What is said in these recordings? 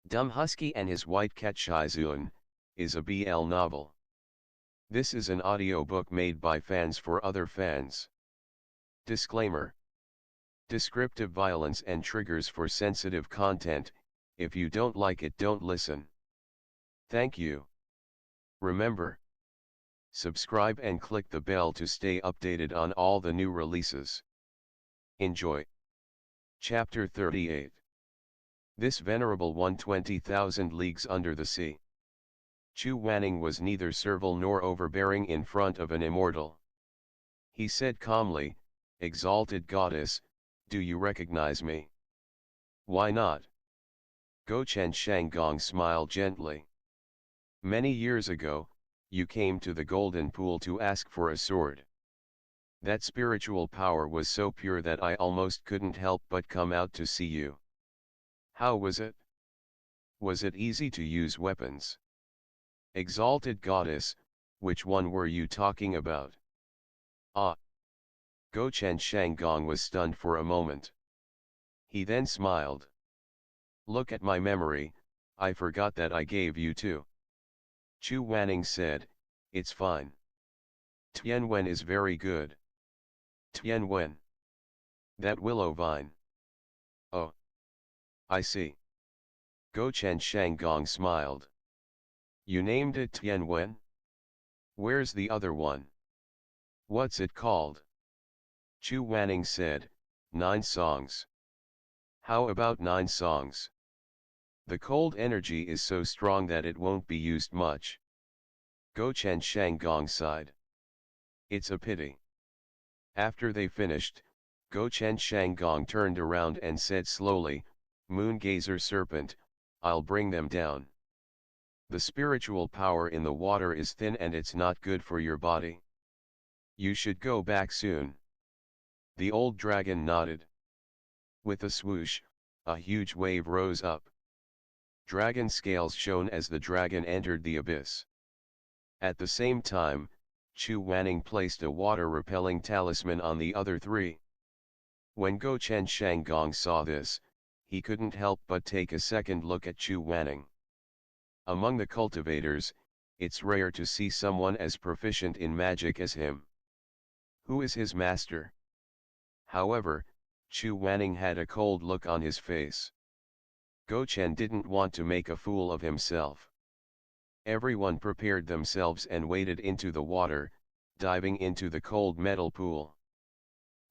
Dumb Husky and His White Cat Shizun is a BL novel. This is an audiobook made by fans for other fans. Disclaimer. Descriptive violence and triggers for sensitive content. If you don't like it, don't listen. Thank you. Remember, subscribe and click the bell to stay updated on all the new releases. Enjoy. Chapter 38. This venerable 120,000 leagues under the sea. Chu Wanning was neither servile nor overbearing in front of an immortal. He said calmly, "Exalted goddess, do you recognize me?" "Why not?" Gochen Shanggong smiled gently. "Many years ago, you came to the Golden Pool to ask for a sword. That spiritual power was so pure that I almost couldn't help but come out to see you. How was it? Was it easy to use weapons?" "Exalted goddess, which one were you talking about?" "Ah." Gochen Shanggong was stunned for a moment. He then smiled. "Look at my memory, I forgot that I gave you two." Chu Wanning said, "It's fine. Tianwen is very good." "Tianwen? That willow vine." "Oh. I see." Gochen Shanggong smiled. "You named it Tianwen? Where's the other one? What's it called?" Chu Wanning said, 9 songs. "How about 9 songs? The cold energy is so strong that it won't be used much." Gochen Shanggong sighed. "It's a pity." After they finished, Gochen Shanggong turned around and said slowly, "Moongazer Serpent, I'll bring them down. The spiritual power in the water is thin and it's not good for your body. You should go back soon." The old dragon nodded. With a swoosh, a huge wave rose up. Dragon scales shone as the dragon entered the abyss. At the same time, Chu Wanning placed a water-repelling talisman on the other 3. When Gochen Shanggong saw this, he couldn't help but take a second look at Chu Wanning. Among the cultivators, it's rare to see someone as proficient in magic as him. Who is his master? However, Chu Wanning had a cold look on his face. Gochen didn't want to make a fool of himself. Everyone prepared themselves and waded into the water, diving into the cold metal pool.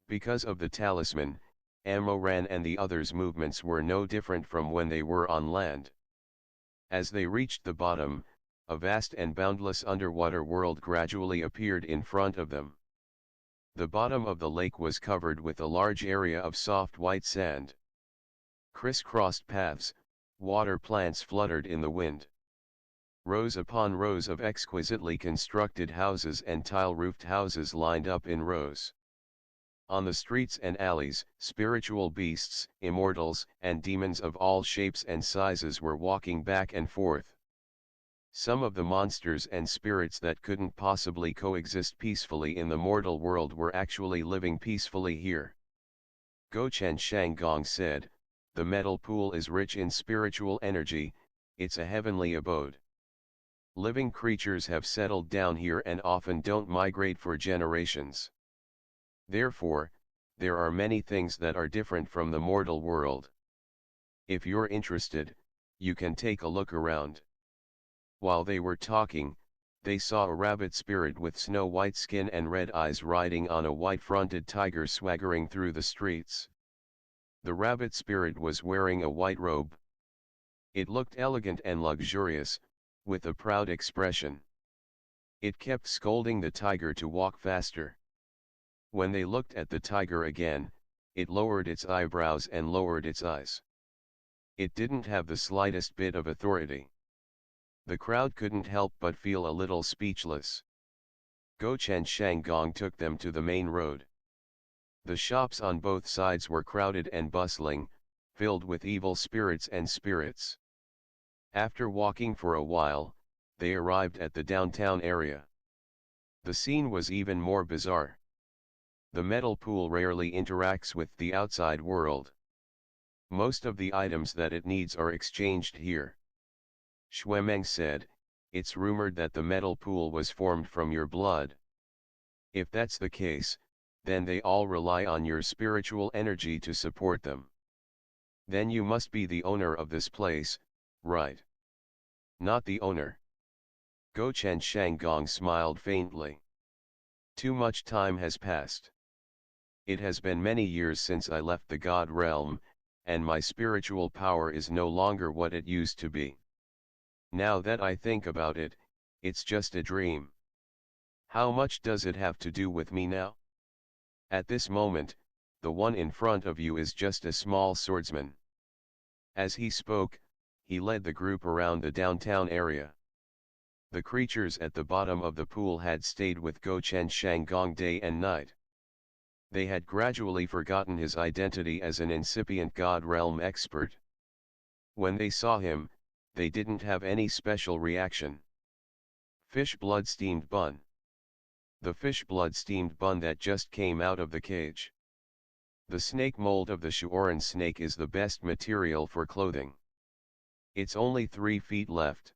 Because of the talisman, Amoran and the others' movements were no different from when they were on land. As they reached the bottom, a vast and boundless underwater world gradually appeared in front of them. The bottom of the lake was covered with a large area of soft white sand. Criss-crossed paths, water plants fluttered in the wind. Rows upon rows of exquisitely constructed houses and tile-roofed houses lined up in rows. On the streets and alleys, spiritual beasts, immortals, and demons of all shapes and sizes were walking back and forth. Some of the monsters and spirits that couldn't possibly coexist peacefully in the mortal world were actually living peacefully here. Gochen Shanggong said, "The metal pool is rich in spiritual energy, it's a heavenly abode. Living creatures have settled down here and often don't migrate for generations. Therefore, there are many things that are different from the mortal world. If you're interested, you can take a look around." While they were talking, they saw a rabbit spirit with snow-white skin and red eyes riding on a white-fronted tiger swaggering through the streets. The rabbit spirit was wearing a white robe. It looked elegant and luxurious, with a proud expression. It kept scolding the tiger to walk faster. When they looked at the tiger again, it lowered its eyebrows and lowered its eyes. It didn't have the slightest bit of authority. The crowd couldn't help but feel a little speechless. Gochen Shanggong took them to the main road. The shops on both sides were crowded and bustling, filled with evil spirits and spirits. After walking for a while, they arrived at the downtown area. The scene was even more bizarre. The metal pool rarely interacts with the outside world. Most of the items that it needs are exchanged here. Xuemeng said, it's rumored that the metal pool was formed from your blood. If that's the case, then they all rely on your spiritual energy to support them. Then you must be the owner of this place, right? Not the owner. Gochen Shanggong smiled faintly. Too much time has passed. It has been many years since I left the God realm, and my spiritual power is no longer what it used to be. Now that I think about it, it's just a dream. How much does it have to do with me now? At this moment, the one in front of you is just a small swordsman. As he spoke, he led the group around the downtown area. The creatures at the bottom of the pool had stayed with Gochen Shanggong day and night. They had gradually forgotten his identity as an incipient God realm expert. When they saw him, they didn't have any special reaction. Fish blood steamed bun. The fish blood steamed bun that just came out of the cage. The snake mold of the Shuoran snake is the best material for clothing. It's only 3 feet left.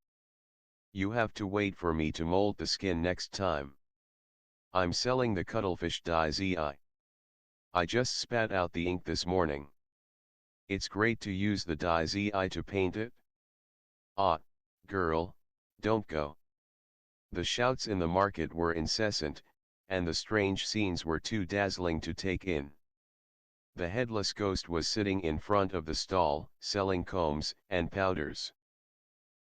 You have to wait for me to mold the skin next time. I'm selling the cuttlefish dye Zi. I just spat out the ink this morning. It's great to use the dye Zi to paint it. Ah, girl, don't go. The shouts in the market were incessant, and the strange scenes were too dazzling to take in. The Headless Ghost was sitting in front of the stall, selling combs and powders.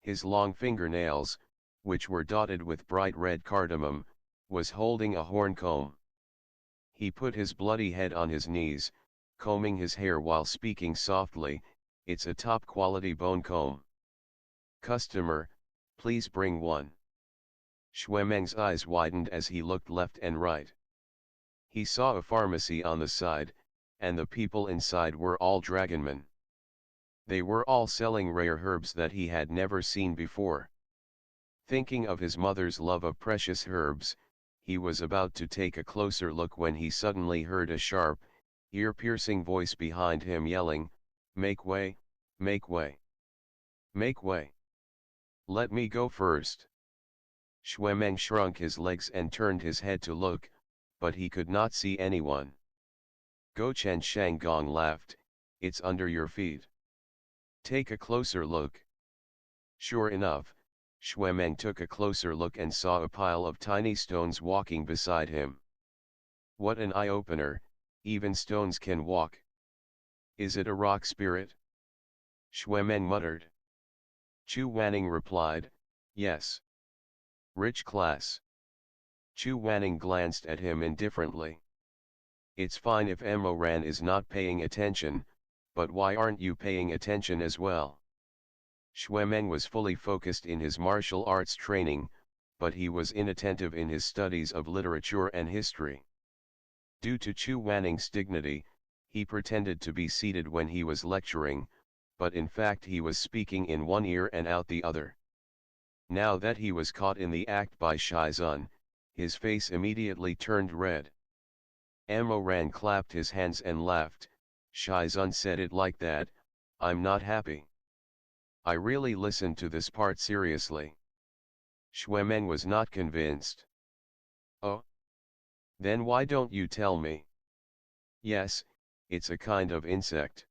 His long fingernails, which were dotted with bright red cardamom, was holding a horn comb. He put his bloody head on his knees, combing his hair while speaking softly, it's a top-quality bone comb. Customer, please bring one. Xuemeng's eyes widened as he looked left and right. He saw a pharmacy on the side, and the people inside were all dragonmen. They were all selling rare herbs that he had never seen before. Thinking of his mother's love of precious herbs, he was about to take a closer look when he suddenly heard a sharp, ear-piercing voice behind him yelling, "Make way, make way, make way. Let me go first." Xuemeng shrunk his legs and turned his head to look, but he could not see anyone. Gochen Shanggong laughed, "It's under your feet. Take a closer look." Sure enough, Xuemeng took a closer look and saw a pile of tiny stones walking beside him. What an eye-opener, even stones can walk. Is it a rock spirit? Xuemeng muttered. Chu Wanning replied, yes. Rich class. Chu Wanning glanced at him indifferently. It's fine if Emoran is not paying attention, but why aren't you paying attention as well? Xuemeng was fully focused in his martial arts training, but he was inattentive in his studies of literature and history. Due to Chu Wanning's dignity, he pretended to be seated when he was lecturing, but in fact he was speaking in one ear and out the other. Now that he was caught in the act by Shizun, his face immediately turned red. Emoran clapped his hands and laughed. Shizun said it like that, I'm not happy. I really listened to this part seriously. Xuemeng was not convinced. Oh? Then why don't you tell me? Yes, it's a kind of insect.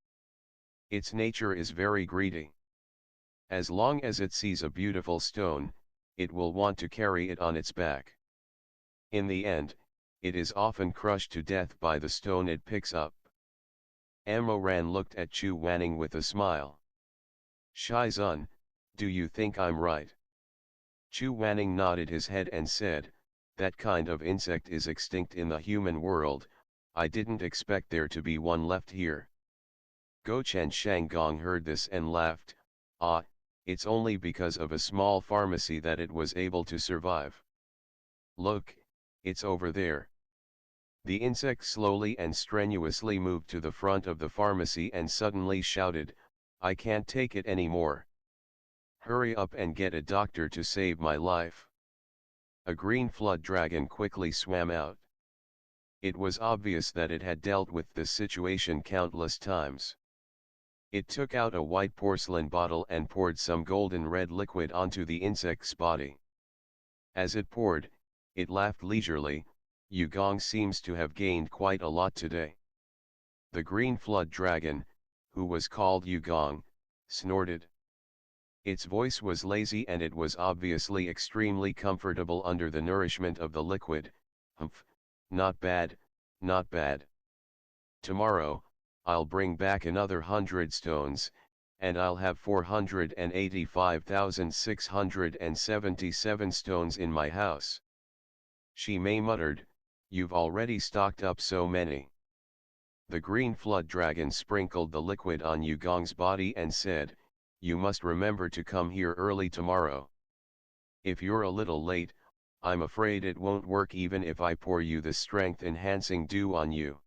Its nature is very greedy. As long as it sees a beautiful stone, it will want to carry it on its back. In the end, it is often crushed to death by the stone it picks up. Emoran looked at Chu Wanning with a smile. Shizun, do you think I'm right? Chu Wanning nodded his head and said, that kind of insect is extinct in the human world, I didn't expect there to be one left here. Gochen Shanggong heard this and laughed, ah, it's only because of a small pharmacy that it was able to survive. Look, it's over there. The insect slowly and strenuously moved to the front of the pharmacy and suddenly shouted, I can't take it anymore. Hurry up and get a doctor to save my life. A green flood dragon quickly swam out. It was obvious that it had dealt with this situation countless times. It took out a white porcelain bottle and poured some golden red liquid onto the insect's body. As it poured, it laughed leisurely. Yugong seems to have gained quite a lot today. The green flood dragon, who was called Yugong, snorted. Its voice was lazy and it was obviously extremely comfortable under the nourishment of the liquid. Humph, not bad, not bad. Tomorrow, I'll bring back another 100 stones, and I'll have 485,677 stones in my house. Shimei muttered, "You've already stocked up so many." The green flood dragon sprinkled the liquid on Yugong's body and said, "You must remember to come here early tomorrow. If you're a little late, I'm afraid it won't work even if I pour you the strength-enhancing dew on you."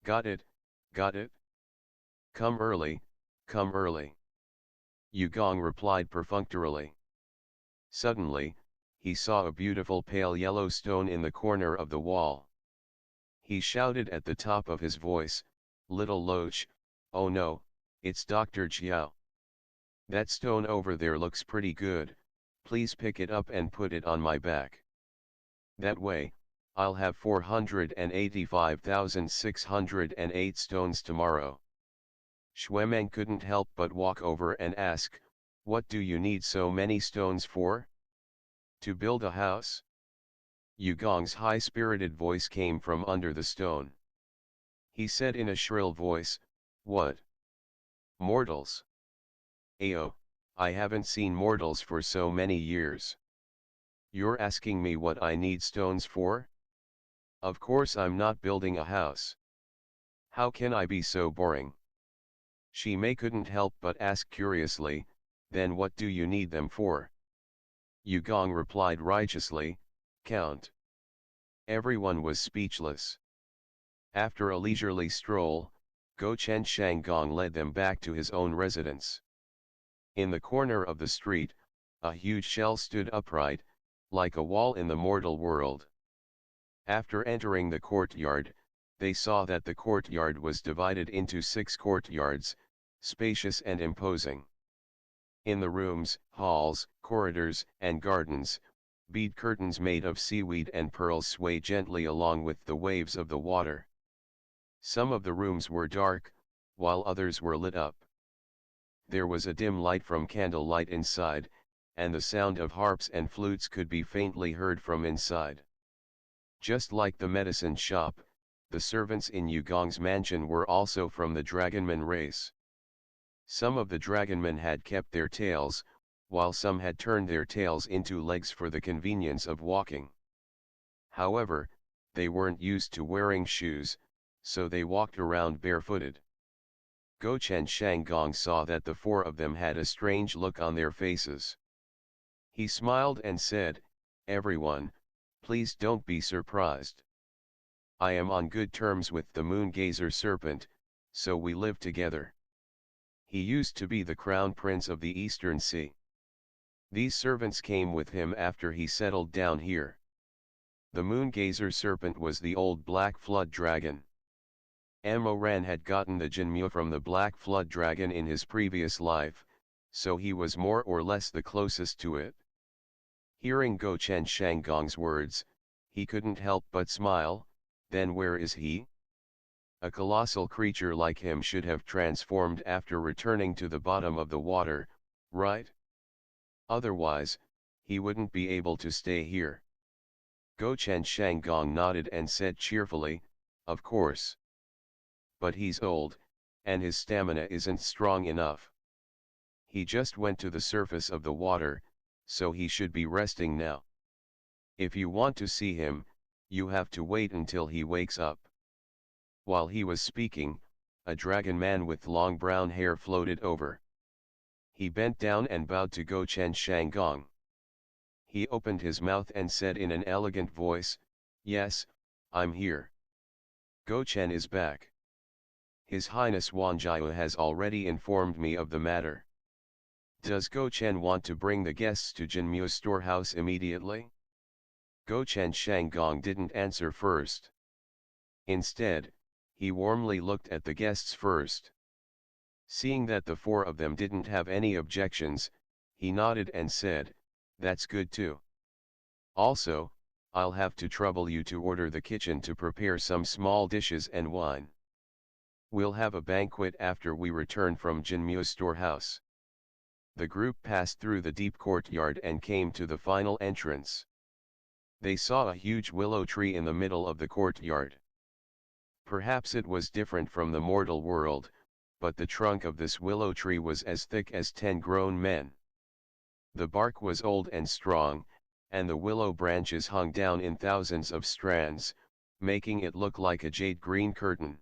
"Got it, got it. Come early, come early." Yugong replied perfunctorily. Suddenly, he saw a beautiful pale yellow stone in the corner of the wall. He shouted at the top of his voice, "Little Loach, oh no, it's Dr. Chiao. That stone over there looks pretty good, please pick it up and put it on my back. That way, I'll have 485,608 stones tomorrow." Xuemeng couldn't help but walk over and ask, "What do you need so many stones for? To build a house?" Yugong's high-spirited voice came from under the stone. He said in a shrill voice, "What? Mortals? Ayo, I haven't seen mortals for so many years. You're asking me what I need stones for? Of course I'm not building a house. How can I be so boring?" Shimei couldn't help but ask curiously, "Then what do you need them for?" Yugong replied righteously, "Count." Everyone was speechless. After a leisurely stroll, Gochen Shanggong led them back to his own residence. In the corner of the street, a huge shell stood upright, like a wall in the mortal world. After entering the courtyard, they saw that the courtyard was divided into 6 courtyards, spacious and imposing. In the rooms, halls, corridors, and gardens, bead curtains made of seaweed and pearls sway gently along with the waves of the water. Some of the rooms were dark, while others were lit up. There was a dim light from candlelight inside, and the sound of harps and flutes could be faintly heard from inside. Just like the medicine shop, the servants in Yugong's mansion were also from the dragonman race. Some of the dragonmen had kept their tails, while some had turned their tails into legs for the convenience of walking. However, they weren't used to wearing shoes, so they walked around barefooted. Gochen Shanggong saw that the 4 of them had a strange look on their faces. He smiled and said, "Everyone, please don't be surprised. I am on good terms with the Moongazer Serpent, so we live together. He used to be the crown prince of the Eastern Sea. These servants came with him after he settled down here." The Moongazer Serpent was the old black flood dragon. Amoran had gotten the Jinmyo from the black flood dragon in his previous life, so he was more or less the closest to it. Hearing Gochen Shanggong's words, he couldn't help but smile. Then where is he? A colossal creature like him should have transformed after returning to the bottom of the water, right? Otherwise, he wouldn't be able to stay here. Gochen Shanggong nodded and said cheerfully, "Of course. But he's old, and his stamina isn't strong enough. He just went to the surface of the water, so he should be resting now. If you want to see him, you have to wait until he wakes up." While he was speaking, a dragon man with long brown hair floated over. He bent down and bowed to Gochen Shanggong. He opened his mouth and said in an elegant voice, "Yes, I'm here. Gochen is back. His Highness Wanjiao has already informed me of the matter. Does Gochen want to bring the guests to Jinmyo's storehouse immediately?" Gochen Shanggong didn't answer first. Instead, he warmly looked at the guests first. Seeing that the four of them didn't have any objections, he nodded and said, "That's good too. Also, I'll have to trouble you to order the kitchen to prepare some small dishes and wine. We'll have a banquet after we return from Jinmu's storehouse." The group passed through the deep courtyard and came to the final entrance. They saw a huge willow tree in the middle of the courtyard. Perhaps it was different from the mortal world, but the trunk of this willow tree was as thick as 10 grown men. The bark was old and strong, and the willow branches hung down in thousands of strands, making it look like a jade-green curtain.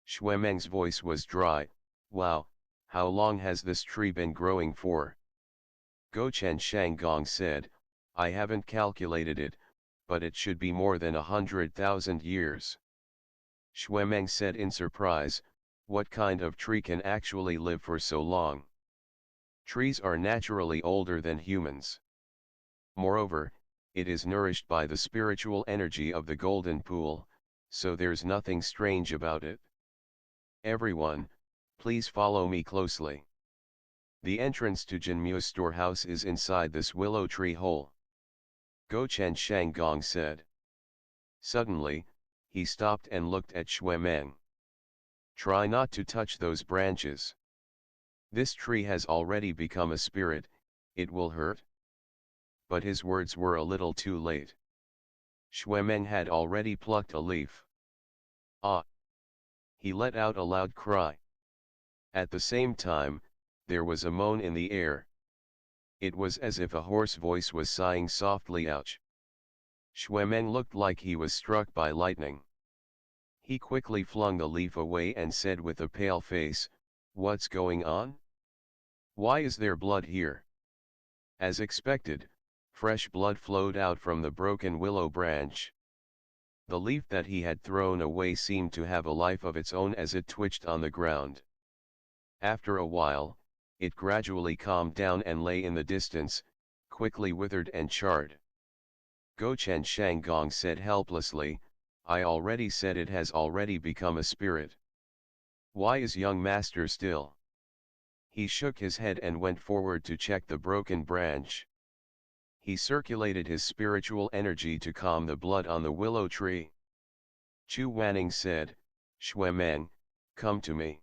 Xuemeng's voice was dry. "Wow, how long has this tree been growing for?" Gochen Shanggong said, "I haven't calculated it, but it should be more than 100,000 years. Xuemeng said in surprise, "What kind of tree can actually live for so long? Trees are naturally older than humans. Moreover, it is nourished by the spiritual energy of the golden pool, so there's nothing strange about it. Everyone, please follow me closely. The entrance to Jinmu's storehouse is inside this willow tree hole," Gochen Shanggong said. Suddenly, he stopped and looked at Xuemeng. "Try not to touch those branches. This tree has already become a spirit, it will hurt." But his words were a little too late. Xuemeng had already plucked a leaf. "Ah!" He let out a loud cry. At the same time, there was a moan in the air. It was as if a hoarse voice was sighing softly. "Ouch!" Xuemeng looked like he was struck by lightning. He quickly flung the leaf away and said with a pale face, "What's going on? Why is there blood here?" As expected, fresh blood flowed out from the broken willow branch. The leaf that he had thrown away seemed to have a life of its own as it twitched on the ground. After a while, it gradually calmed down and lay in the distance, quickly withered and charred. Gochen Shanggong said helplessly, "I already said it has already become a spirit. Why is young master still?" He shook his head and went forward to check the broken branch. He circulated his spiritual energy to calm the blood on the willow tree. Chu Wanning said, "Xuemeng, come to me.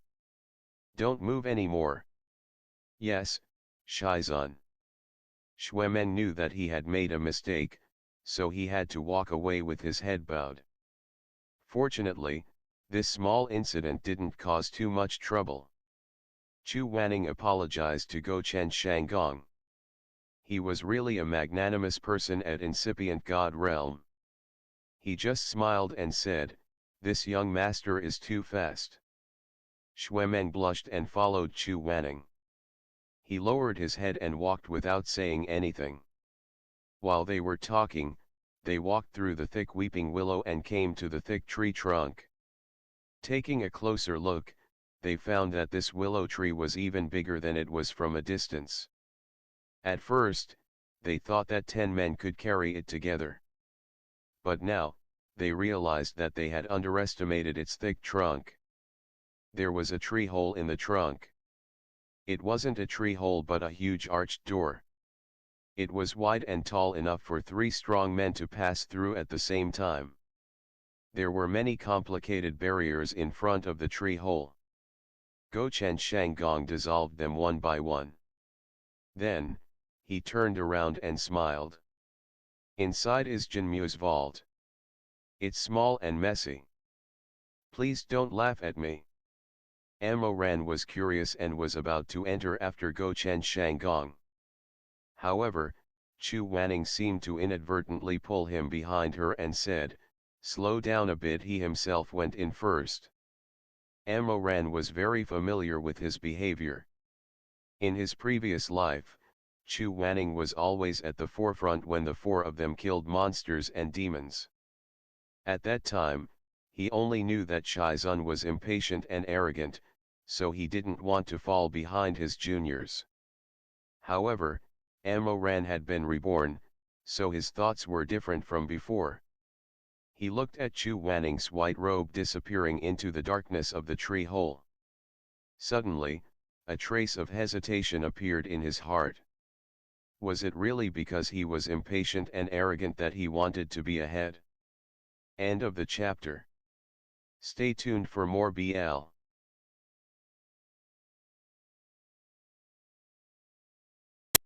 Don't move anymore." "Yes, Shizun." Xuemeng knew that he had made a mistake, so he had to walk away with his head bowed. Fortunately, this small incident didn't cause too much trouble. Chu Wanning apologized to Gochen Shanggong. He was really a magnanimous person at incipient God realm. He just smiled and said, "This young master is too fast." Xuemeng blushed and followed Chu Wanning. He lowered his head and walked without saying anything. While they were talking, they walked through the thick weeping willow and came to the thick tree trunk. Taking a closer look, they found that this willow tree was even bigger than it was from a distance. At first, they thought that 10 men could carry it together. But now, they realized that they had underestimated its thick trunk. There was a tree hole in the trunk. It wasn't a tree hole but a huge arched door. It was wide and tall enough for 3 strong men to pass through at the same time. There were many complicated barriers in front of the tree hole. Gochen Shanggong dissolved them one by one. Then, he turned around and smiled. "Inside is Jinmu's vault. It's small and messy. Please don't laugh at me." Amoran was curious and was about to enter after Gochen Shanggong. However, Chu Wanning seemed to inadvertently pull him behind her and said, "Slow down a bit." He himself went in first. Amoran was very familiar with his behavior. In his previous life, Chu Wanning was always at the forefront when the 4 of them killed monsters and demons. At that time, he only knew that Shizun was impatient and arrogant, so he didn't want to fall behind his juniors. However, Amoran had been reborn, so his thoughts were different from before. He looked at Chu Wanning's white robe disappearing into the darkness of the tree hole. Suddenly, a trace of hesitation appeared in his heart. Was it really because he was impatient and arrogant that he wanted to be ahead? End of the chapter. Stay tuned for more BL.